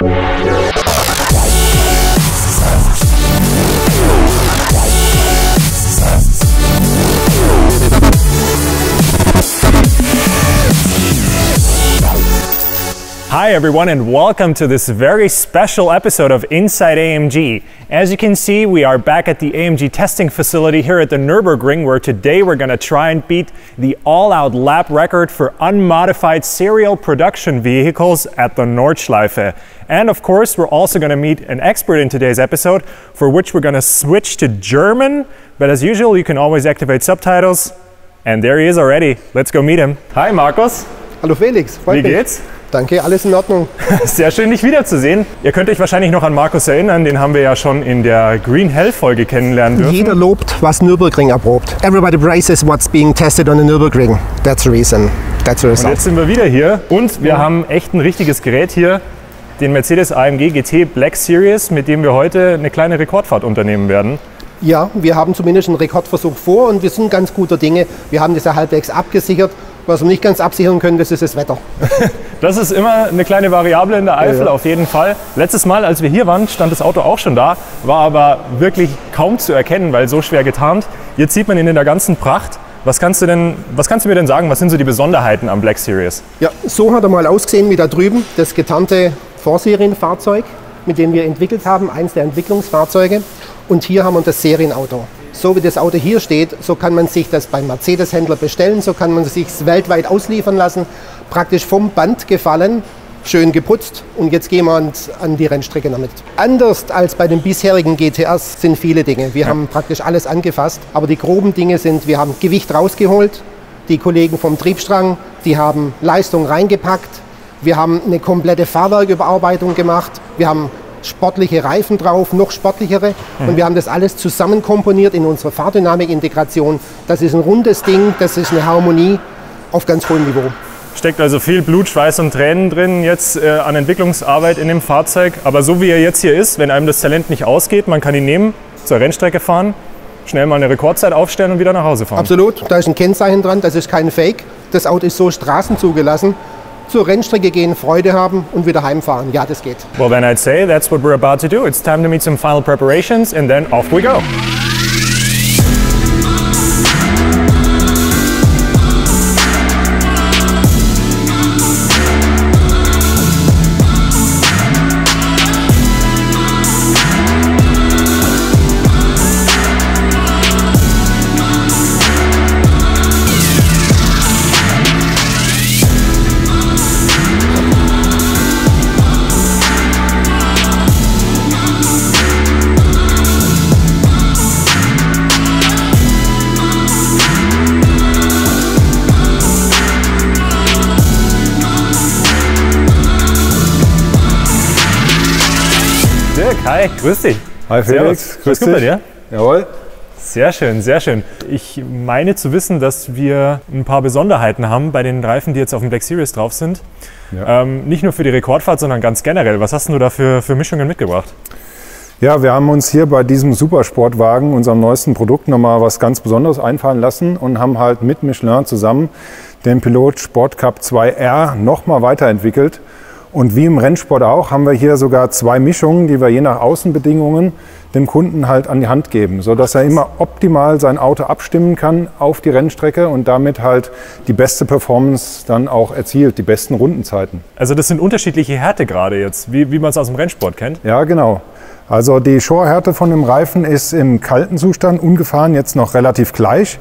Hi everyone and welcome to this very special episode of Inside AMG. As you can see, we are back at the AMG testing facility here at the Nürburgring, where today we're going to try and beat the all-out lap record for unmodified serial production vehicles at the Nordschleife. And of course, we're also going to meet an expert in today's episode, for which we're going to switch to German. But as usual, you can always activate subtitles. And there he is already. Let's go meet him. Hi Markus. Hallo Felix, freut mich. Wie geht's? Danke, alles in Ordnung. Sehr schön, dich wiederzusehen. Ihr könnt euch wahrscheinlich noch an Markus erinnern, den haben wir ja schon in der Green Hell Folge kennenlernen dürfen. Jeder lobt, was Nürburgring erprobt. Everybody praises what's being tested on the Nürburgring. That's the reason. That's the result. Und jetzt sind wir wieder hier und wir haben echt ein richtiges Gerät hier, den Mercedes AMG GT Black Series, mit dem wir heute eine kleine Rekordfahrt unternehmen werden. Ja, wir haben zumindest einen Rekordversuch vor und wir sind ganz guter Dinge. Wir haben das ja halbwegs abgesichert. Was wir nicht ganz absichern können, das ist das Wetter. Das ist immer eine kleine Variable in der Eifel, auf jeden Fall. Letztes Mal, als wir hier waren, stand das Auto auch schon da, war aber wirklich kaum zu erkennen, weil so schwer getarnt. Jetzt sieht man ihn in der ganzen Pracht. Was kannst du mir denn sagen, was sind so die Besonderheiten am Black Series? Ja, so hat er mal ausgesehen wie da drüben, das getarnte Vorserienfahrzeug, mit dem wir entwickelt haben, eins der Entwicklungsfahrzeuge. Und hier haben wir das Serienauto. So wie das Auto hier steht, so kann man sich das beim Mercedes-Händler bestellen, so kann man es sich weltweit ausliefern lassen, praktisch vom Band gefallen, schön geputzt und jetzt gehen wir an die Rennstrecke damit. Anders als bei den bisherigen GTRs sind viele Dinge. Wir haben praktisch alles angefasst, aber die groben Dinge sind, wir haben Gewicht rausgeholt, die Kollegen vom Triebstrang, die haben Leistung reingepackt, wir haben eine komplette Fahrwerküberarbeitung gemacht, wir haben sportliche Reifen drauf, noch sportlichere. Und wir haben das alles zusammen komponiert in unserer Fahrdynamik-Integration. Das ist ein rundes Ding, das ist eine Harmonie auf ganz hohem Niveau. Steckt also viel Blut, Schweiß und Tränen drin jetzt an Entwicklungsarbeit in dem Fahrzeug. Aber so wie er jetzt hier ist, wenn einem das Talent nicht ausgeht, man kann ihn nehmen, zur Rennstrecke fahren, schnell mal eine Rekordzeit aufstellen und wieder nach Hause fahren. Absolut, da ist ein Kennzeichen dran, das ist kein Fake. Das Auto ist so straßenzugelassen. Zur Rennstrecke gehen, Freude haben und wieder heimfahren. Ja, das geht. Well, then I'd say that's what we're about to do. It's time to meet some final preparations and then off we go. Hi, grüß dich. Hi Felix, grüß dich. Bei dir? Jawohl. Sehr schön, sehr schön. Ich meine zu wissen, dass wir ein paar Besonderheiten haben bei den Reifen, die jetzt auf dem Black Series drauf sind. Ja. Nicht nur für die Rekordfahrt, sondern ganz generell. Was hast du da für Mischungen mitgebracht? Ja, wir haben uns hier bei diesem Supersportwagen, unserem neuesten Produkt, nochmal was ganz Besonderes einfallen lassen und haben halt mit Michelin zusammen den Pilot Sport Cup 2R nochmal weiterentwickelt. Und wie im Rennsport auch, haben wir hier sogar zwei Mischungen, die wir je nach Außenbedingungen dem Kunden halt an die Hand geben, sodass er immer optimal sein Auto abstimmen kann auf die Rennstrecke und damit halt die beste Performance dann auch erzielt, die besten Rundenzeiten. Also das sind unterschiedliche Härtegrade jetzt, wie man es aus dem Rennsport kennt? Ja, genau. Also die Shore-Härte von dem Reifen ist im kalten Zustand ungefahren jetzt noch relativ gleich.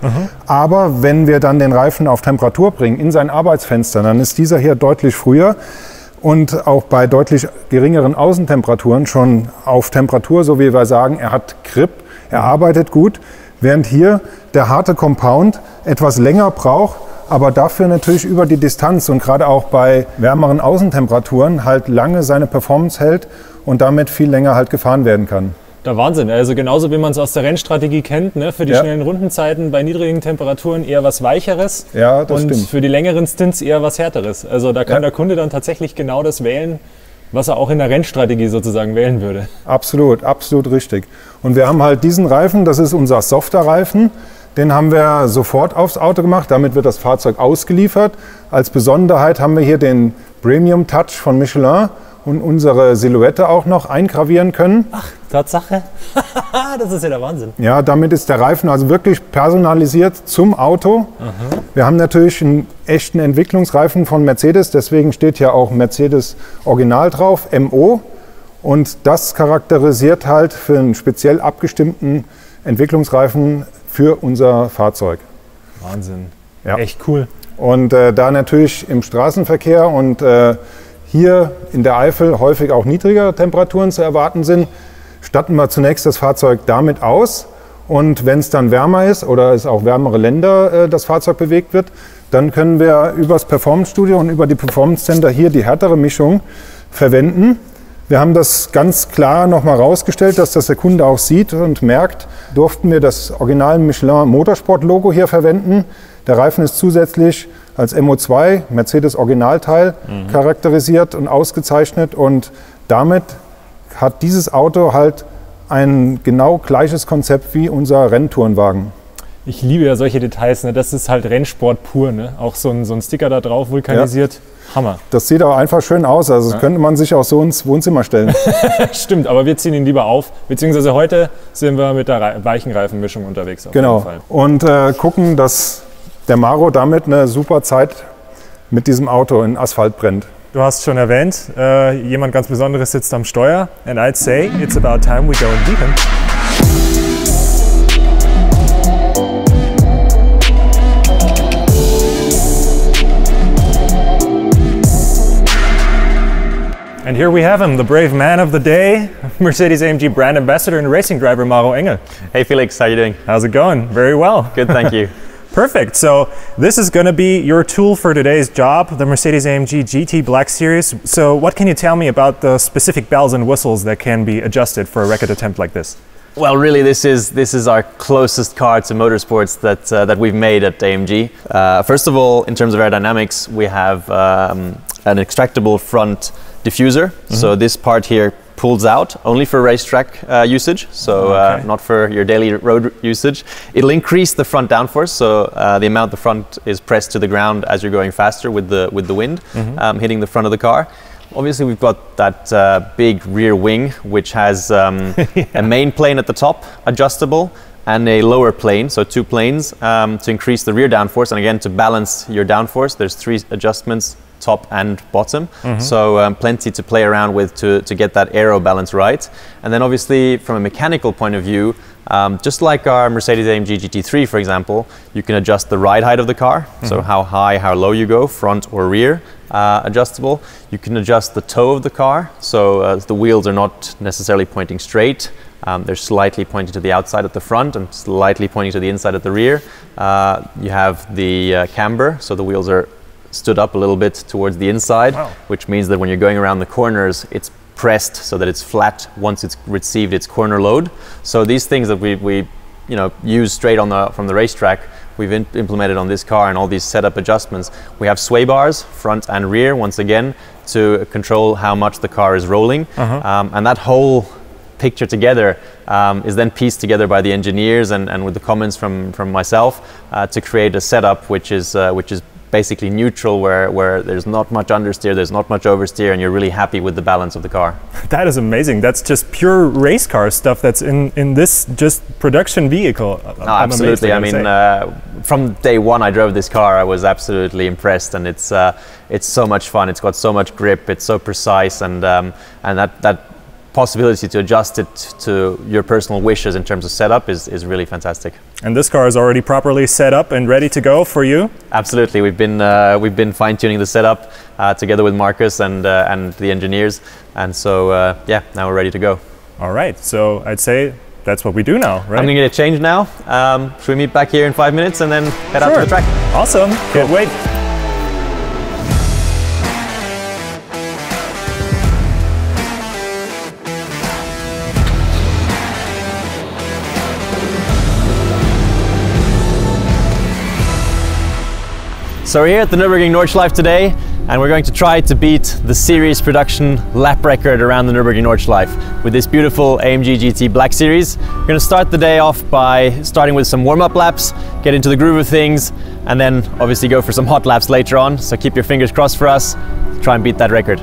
Aber wenn wir dann den Reifen auf Temperatur bringen, in sein Arbeitsfenster, dann ist dieser hier deutlich früher. Und auch bei deutlich geringeren Außentemperaturen schon auf Temperatur, so wie wir sagen, er hat Grip, er arbeitet gut, während hier der harte Compound etwas länger braucht, aber dafür natürlich über die Distanz und gerade auch bei wärmeren Außentemperaturen halt lange seine Performance hält und damit viel länger halt gefahren werden kann. Der Wahnsinn, also genauso wie man es aus der Rennstrategie kennt, ne? Für die schnellen Rundenzeiten bei niedrigen Temperaturen eher was Weicheres, ja, das und stimmt. Für die längeren Stints eher was Härteres. Also da kann der Kunde dann tatsächlich genau das wählen, was er auch in der Rennstrategie sozusagen wählen würde. Absolut, absolut richtig. Und wir haben halt diesen Reifen, das ist unser Softer-Reifen, den haben wir sofort aufs Auto gemacht, damit wird das Fahrzeug ausgeliefert. Als Besonderheit haben wir hier den Premium Touch von Michelin. und unsere Silhouette auch noch eingravieren können. Ach, Tatsache? Das ist ja der Wahnsinn. Ja, damit ist der Reifen also wirklich personalisiert zum Auto. Wir haben natürlich einen echten Entwicklungsreifen von Mercedes, deswegen steht ja auch Mercedes Original drauf, MO. Und das charakterisiert halt für einen speziell abgestimmten Entwicklungsreifen für unser Fahrzeug. Wahnsinn. Ja. Echt cool. Und da natürlich im Straßenverkehr und hier in der Eifel häufig auch niedrigere Temperaturen zu erwarten sind, statten wir zunächst das Fahrzeug damit aus. Und wenn es dann wärmer ist oder es auch wärmere Länder das Fahrzeug bewegt wird, dann können wir über das Performance Studio und über die Performance Center hier die härtere Mischung verwenden. Wir haben das ganz klar nochmal rausgestellt, dass das der Kunde auch sieht und merkt, durften wir das Original Michelin Motorsport Logo hier verwenden. Der Reifen ist zusätzlich als MO2, Mercedes Originalteil, charakterisiert und ausgezeichnet. Und damit hat dieses Auto halt ein genau gleiches Konzept wie unser Renntourenwagen. Ich liebe ja solche Details, ne? Das ist halt Rennsport pur, ne? Auch so ein Sticker da drauf, vulkanisiert. Ja. Hammer. Das sieht auch einfach schön aus, also das könnte man sich auch so ins Wohnzimmer stellen. Stimmt, aber wir ziehen ihn lieber auf, beziehungsweise heute sind wir mit der weichen Reifenmischung unterwegs. Auf genau, jeden Fall. Und gucken, dass der Maro damit eine super Zeit mit diesem Auto in Asphalt brennt. Du hast schon erwähnt, jemand ganz Besonderes sitzt am Steuer, and I'd say it's about time we go and beat him. And here we have him, the brave man of the day, Mercedes-AMG brand ambassador and racing driver Maro Engel. Hey Felix, how are you doing? How's it going? Very well. Good, thank you. Perfect. So this is going to be your tool for today's job, the Mercedes-AMG GT Black Series. So what can you tell me about the specific bells and whistles that can be adjusted for a record attempt like this? Well, really, this is our closest car to motorsports that we've made at AMG. First of all, in terms of aerodynamics, we have an extractable front diffuser. So this part here pulls out only for racetrack usage, so not for your daily road usage. It'll increase the front downforce, so the amount the front is pressed to the ground as you're going faster with the wind hitting the front of the car. Obviously, we've got that big rear wing, which has a main plane at the top, adjustable, and a lower plane, so two planes, to increase the rear downforce. And again, to balance your downforce, there's three adjustments, top and bottom. So plenty to play around with to get that aero balance right. And then obviously, from a mechanical point of view, just like our Mercedes-AMG GT3, for example, you can adjust the ride height of the car, so how high, how low you go, front or rear. Adjustable. You can adjust the toe of the car, so the wheels are not necessarily pointing straight. They're slightly pointing to the outside at the front and slightly pointing to the inside at the rear. You have the camber, so the wheels are stood up a little bit towards the inside, which means that when you're going around the corners, it's pressed so that it's flat once it's received its corner load. So these things that we use straight from the racetrack, we've implemented on this car, and all these setup adjustments. We have sway bars, front and rear, once again, to control how much the car is rolling. And that whole picture together is then pieced together by the engineers and with the comments from myself to create a setup which is basically neutral, where there's not much understeer, there's not much oversteer, and you're really happy with the balance of the car. That is amazing. That's just pure race car stuff that's in this just production vehicle. Absolutely. I mean, from day one I drove this car, I was absolutely impressed, and it's so much fun. It's got so much grip, it's so precise, and that possibility to adjust it to your personal wishes in terms of setup is really fantastic. And this car is already properly set up and ready to go for you? Absolutely. We've been fine-tuning the setup together with Marcus and the engineers, and so yeah, now we're ready to go. All right. So I'd say that's what we do now, right? I'm gonna get a change now. Should we meet back here in 5 minutes and then head out to the track? Awesome. Can't wait. So we're here at the Nürburgring Nordschleife today, and we're going to try to beat the series production lap record around the Nürburgring Nordschleife with this beautiful AMG GT Black Series. We're going to start the day off by starting with some warm-up laps, get into the groove of things, and then obviously go for some hot laps later on. So keep your fingers crossed for us, try and beat that record.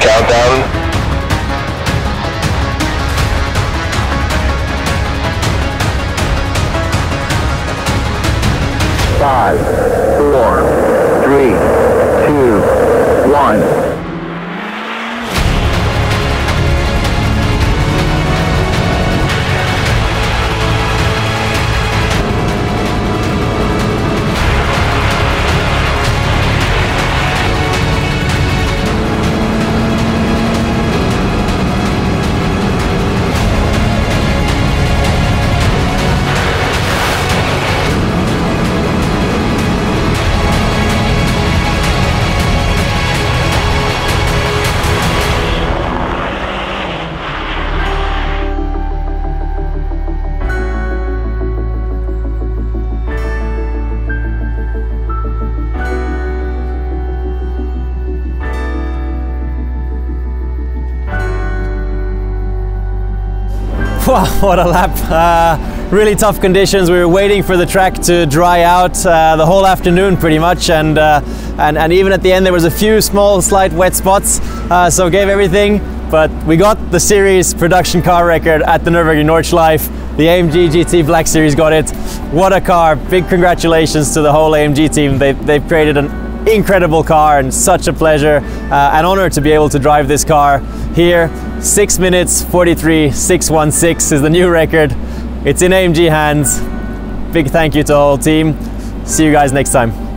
countdown. 5, 4, 3, 2, 1. Wow, what a lap. Really tough conditions. We were waiting for the track to dry out the whole afternoon pretty much, and even at the end there was a few small slight wet spots, so gave everything, but we got the series production car record at the Nürburgring Nordschleife. The AMG GT Black Series got it. What a car. Big congratulations to the whole AMG team. They've created an incredible car and such a pleasure, an honor to be able to drive this car here. 6 minutes 43.616 is the new record. It's in AMG hands. Big thank you to the whole team. See you guys next time.